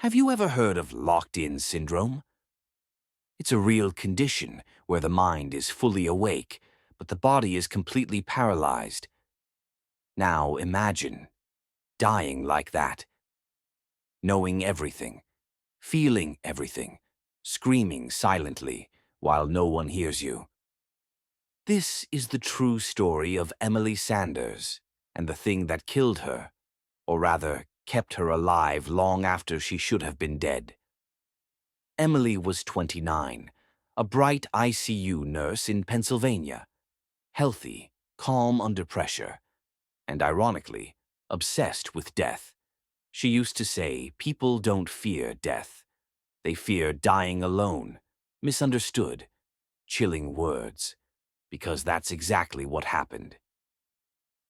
Have you ever heard of locked-in syndrome? It's a real condition where the mind is fully awake, but the body is completely paralyzed. Now imagine dying like that, knowing everything, feeling everything, screaming silently while no one hears you. This is the true story of Emily Sanders and the thing that killed her, or rather, kept her alive long after she should have been dead. Emily was 29, a bright ICU nurse in Pennsylvania, healthy, calm under pressure, and ironically, obsessed with death. She used to say, "People don't fear death. They fear dying alone," misunderstood, chilling words, because that's exactly what happened.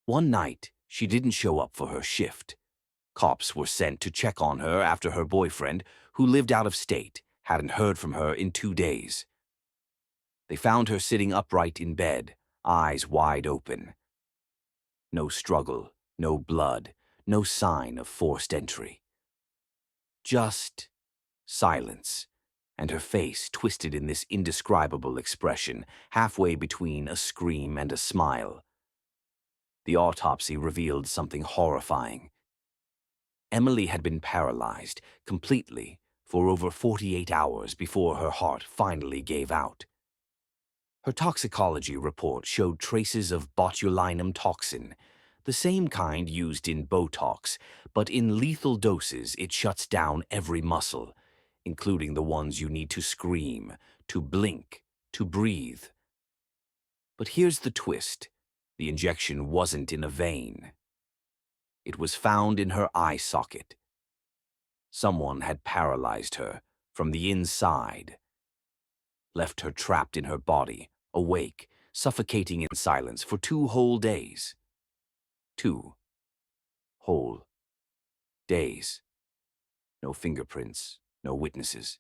One night, she didn't show up for her shift. Cops were sent to check on her after her boyfriend, who lived out of state, hadn't heard from her in 2 days. They found her sitting upright in bed, eyes wide open. No struggle, no blood, no sign of forced entry. Just silence, and her face twisted in this indescribable expression, halfway between a scream and a smile. The autopsy revealed something horrifying. Emily had been paralyzed completely for over 48 hours before her heart finally gave out. Her toxicology report showed traces of botulinum toxin, the same kind used in Botox, but in lethal doses it shuts down every muscle, including the ones you need to scream, to blink, to breathe. But here's the twist. The injection wasn't in a vein. It was found in her eye socket. Someone had paralyzed her from the inside, left her trapped in her body, awake, suffocating in silence for 2 whole days. 2 whole days. No fingerprints, no witnesses.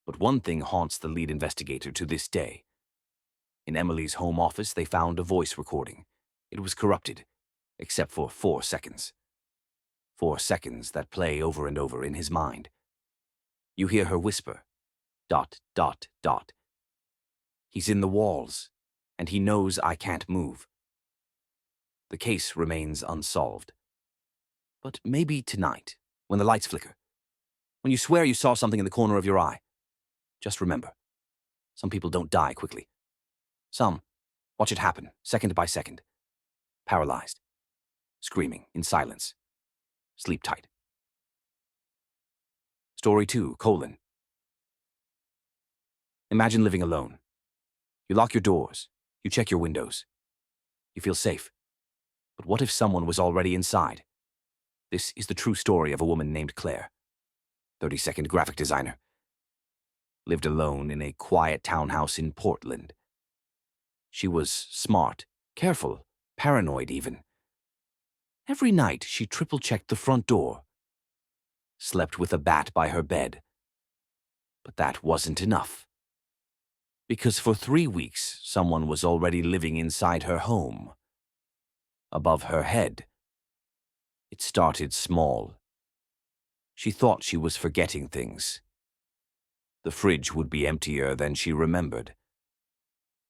But one thing haunts the lead investigator to this day. In Emily's home office, they found a voice recording. It was corrupted, except for 4 seconds. 4 seconds that play over and over in his mind. You hear her whisper, ... He's in the walls, and he knows I can't move. The case remains unsolved. But maybe tonight, when the lights flicker, when you swear you saw something in the corner of your eye, just remember, some people don't die quickly. Some watch it happen, second by second. Paralyzed, screaming in silence. Sleep tight. Story 2, : Imagine living alone. You lock your doors, you check your windows. You feel safe. But what if someone was already inside? This is the true story of a woman named Claire, 32nd graphic designer. Lived alone in a quiet townhouse in Portland. She was smart, careful, paranoid even. Every night she triple-checked the front door. Slept with a bat by her bed. But that wasn't enough. Because for 3 weeks, someone was already living inside her home. Above her head. It started small. She thought she was forgetting things. The fridge would be emptier than she remembered.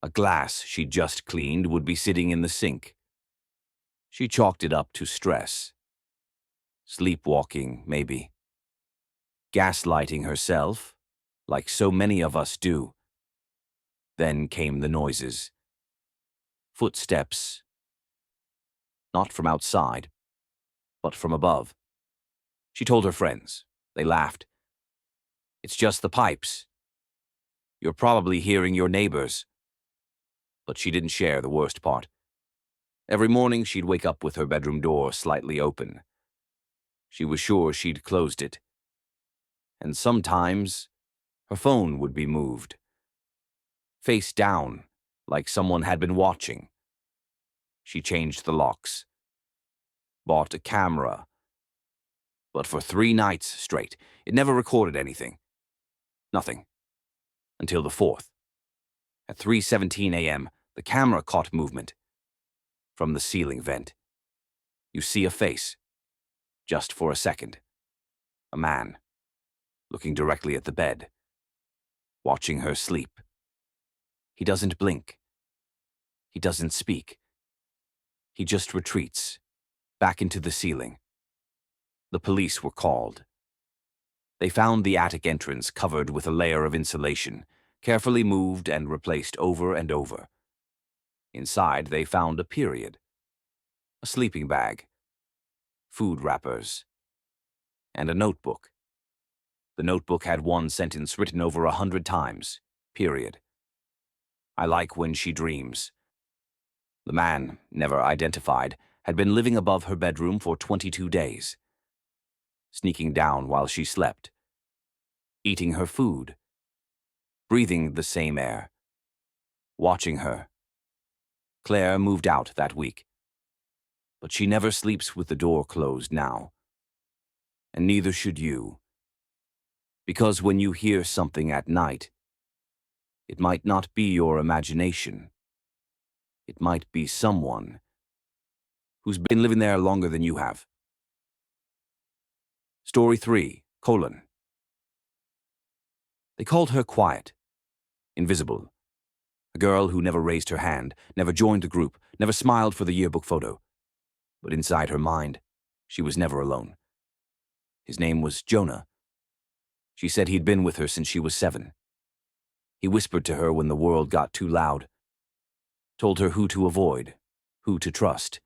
A glass she'd just cleaned would be sitting in the sink. She chalked it up to stress. Sleepwalking, maybe. Gaslighting herself, like so many of us do. Then came the noises. Footsteps. Not from outside, but from above. She told her friends. They laughed. It's just the pipes. You're probably hearing your neighbors. But she didn't share the worst part. Every morning she'd wake up with her bedroom door slightly open. She was sure she'd closed it. And sometimes her phone would be moved. Face down, like someone had been watching. She changed the locks. Bought a camera. But for 3 nights straight, it never recorded anything. Nothing. Until the 4th. At 3:17 a.m., the camera caught movement. From the ceiling vent. You see a face. Just for a second. A man, looking directly at the bed, watching her sleep. He doesn't blink. He doesn't speak. He just retreats, back into the ceiling. The police were called. They found the attic entrance covered with a layer of insulation, carefully moved and replaced over and over. Inside, they found a period, a sleeping bag, food wrappers, and a notebook. The notebook had one sentence written over 100 times, period. I like when she dreams. The man, never identified, had been living above her bedroom for 22 days, sneaking down while she slept, eating her food, breathing the same air, watching her. Claire moved out that week, but she never sleeps with the door closed now. And neither should you. Because when you hear something at night, it might not be your imagination. It might be someone who's been living there longer than you have. Story 3: They called her quiet, invisible, a girl who never raised her hand, never joined the group, never smiled for the yearbook photo. But inside her mind, she was never alone. His name was Jonah. She said he'd been with her since she was 7. He whispered to her when the world got too loud, told her who to avoid, who to trust,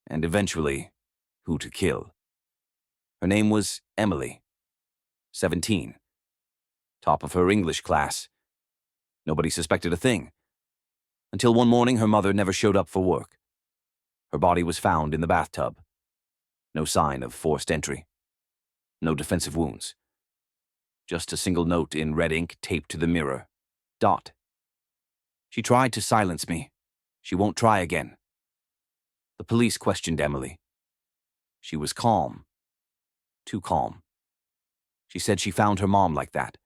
and eventually, who to kill. Her name was Emily, 17, top of her English class. Nobody suspected a thing, until one morning her mother never showed up for work. Her body was found in the bathtub. No sign of forced entry. No defensive wounds. Just a single note in red ink taped to the mirror. Dot. She tried to silence me. She won't try again. The police questioned Emily. She was calm. Too calm. She said she found her mom like that.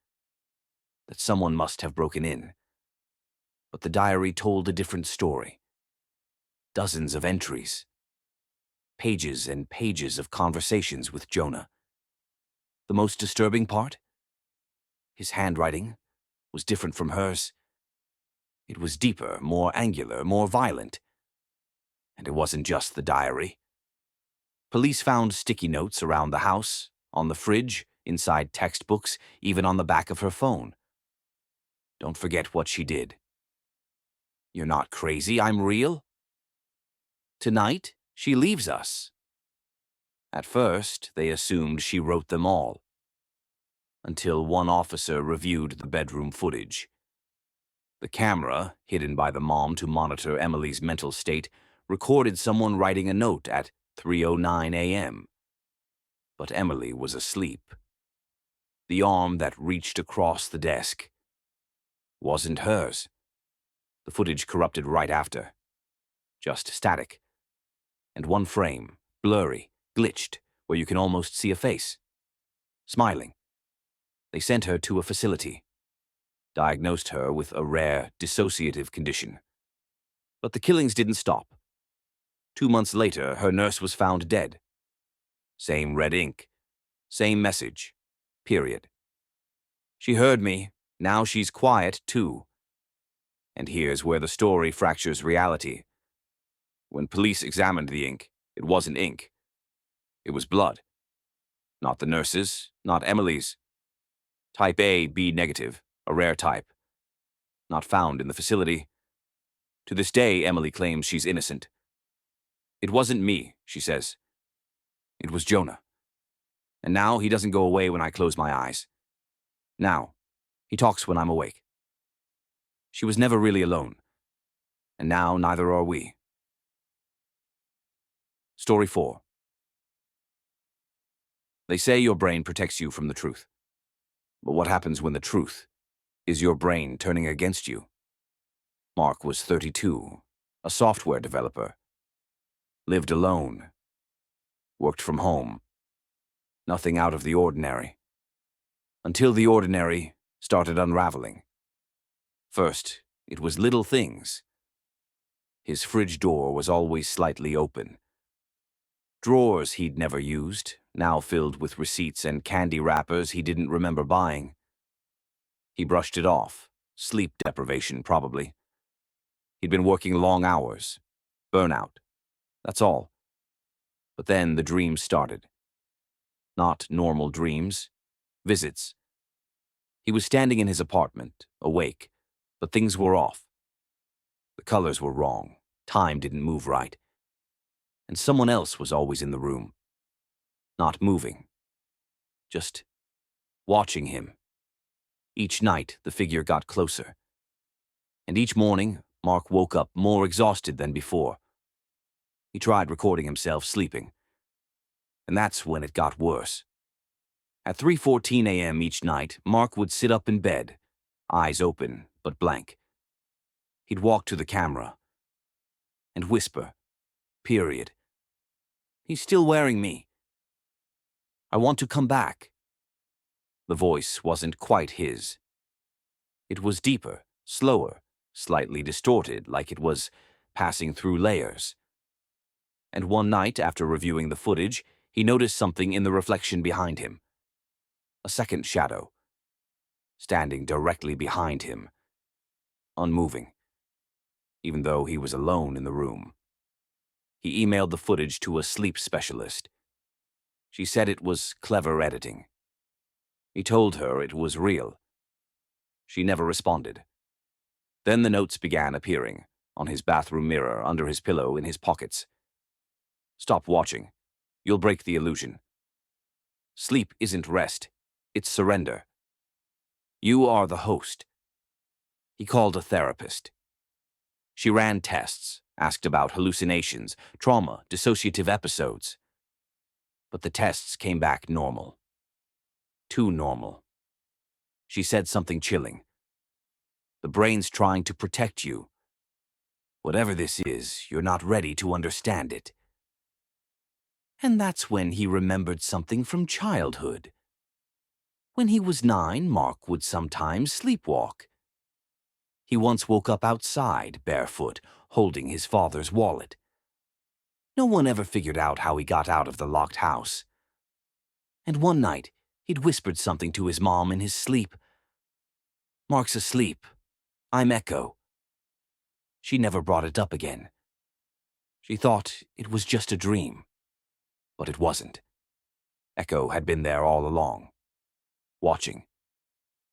That someone must have broken in. But the diary told a different story. Dozens of entries. Pages and pages of conversations with Jonah. The most disturbing part? His handwriting was different from hers. It was deeper, more angular, more violent. And it wasn't just the diary. Police found sticky notes around the house, on the fridge, inside textbooks, even on the back of her phone. Don't forget what she did. You're not crazy, I'm real. Tonight, she leaves us. At first, they assumed she wrote them all. Until one officer reviewed the bedroom footage. The camera, hidden by the mom to monitor Emily's mental state, recorded someone writing a note at 3:09 a.m. But Emily was asleep. The arm that reached across the desk wasn't hers. The footage corrupted right after. Just static. And one frame, blurry, glitched, where you can almost see a face. Smiling. They sent her to a facility. Diagnosed her with a rare dissociative condition. But the killings didn't stop. 2 months later, her nurse was found dead. Same red ink. Same message. Period. She heard me. Now she's quiet, too. And here's where the story fractures reality. When police examined the ink, it wasn't ink. It was blood. Not the nurse's, not Emily's. Type A, B negative, a rare type. Not found in the facility. To this day, Emily claims she's innocent. It wasn't me, she says. It was Jonah. And now he doesn't go away when I close my eyes. Now, he talks when I'm awake. She was never really alone. And now neither are we. Story 4. They say your brain protects you from the truth. But what happens when the truth is your brain turning against you? Mark was 32, a software developer. Lived alone. Worked from home. Nothing out of the ordinary. Until the ordinary started unraveling. First, it was little things. His fridge door was always slightly open. Drawers he'd never used, now filled with receipts and candy wrappers he didn't remember buying. He brushed it off. Sleep deprivation, probably. He'd been working long hours. Burnout. That's all. But then the dreams started. Not normal dreams. Visits. He was standing in his apartment, awake, but things were off. The colors were wrong. Time didn't move right. And someone else was always in the room. Not moving. Just watching him. Each night, the figure got closer. And each morning, Mark woke up more exhausted than before. He tried recording himself sleeping. And that's when it got worse. At 3:14 a.m. each night, Mark would sit up in bed, eyes open but blank. He'd walk to the camera and whisper, "Period. He's still wearing me. I want to come back." The voice wasn't quite his. It was deeper, slower, slightly distorted, like it was passing through layers. And one night, after reviewing the footage, he noticed something in the reflection behind him. A second shadow, standing directly behind him, unmoving, even though he was alone in the room. He emailed the footage to a sleep specialist. She said it was clever editing. He told her it was real. She never responded. Then the notes began appearing, on his bathroom mirror, under his pillow, in his pockets. "Stop watching. You'll break the illusion. Sleep isn't rest. It's surrender. You are the host." He called a therapist. She ran tests, asked about hallucinations, trauma, dissociative episodes. But the tests came back normal. Too normal. She said something chilling. "The brain's trying to protect you. Whatever this is, you're not ready to understand it." And that's when he remembered something from childhood. When he was 9, Mark would sometimes sleepwalk. He once woke up outside, barefoot, holding his father's wallet. No one ever figured out how he got out of the locked house. And one night, he'd whispered something to his mom in his sleep. "Mark's asleep. I'm Echo." She never brought it up again. She thought it was just a dream. But it wasn't. Echo had been there all along. Watching.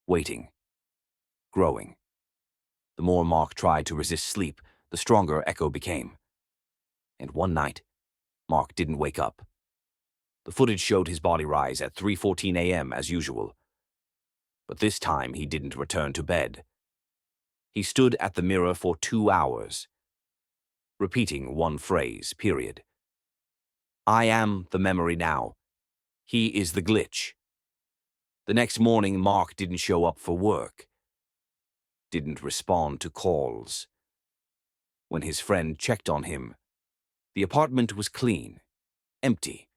Waiting. Growing. The more Mark tried to resist sleep, the stronger Echo became. And one night, Mark didn't wake up. The footage showed his body rise at 3:14 a.m. as usual. But this time he didn't return to bed. He stood at the mirror for 2 hours, repeating one phrase, period. "I am the memory now. He is the glitch." The next morning, Mark didn't show up for work. Didn't respond to calls. When his friend checked on him, the apartment was clean, empty.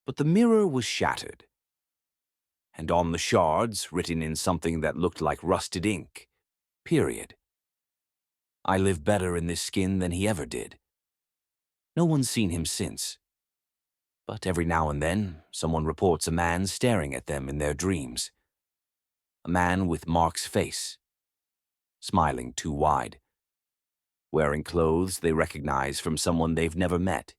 But the mirror was shattered. And on the shards, written in something that looked like rusted ink, period. "I live better in this skin than he ever did." No one's seen him since. But every now and then, someone reports a man staring at them in their dreams. A man with Mark's face, smiling too wide, wearing clothes they recognize from someone they've never met.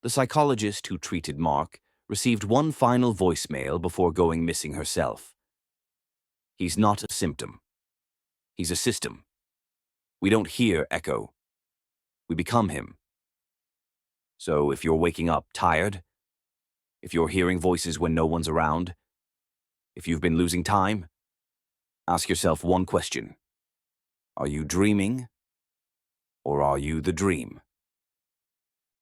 The psychologist who treated Mark received one final voicemail before going missing herself. "He's not a symptom. He's a system. We don't hear Echo. We become him. So if you're waking up tired, if you're hearing voices when no one's around, if you've been losing time, ask yourself one question. Are you dreaming, or are you the dream?"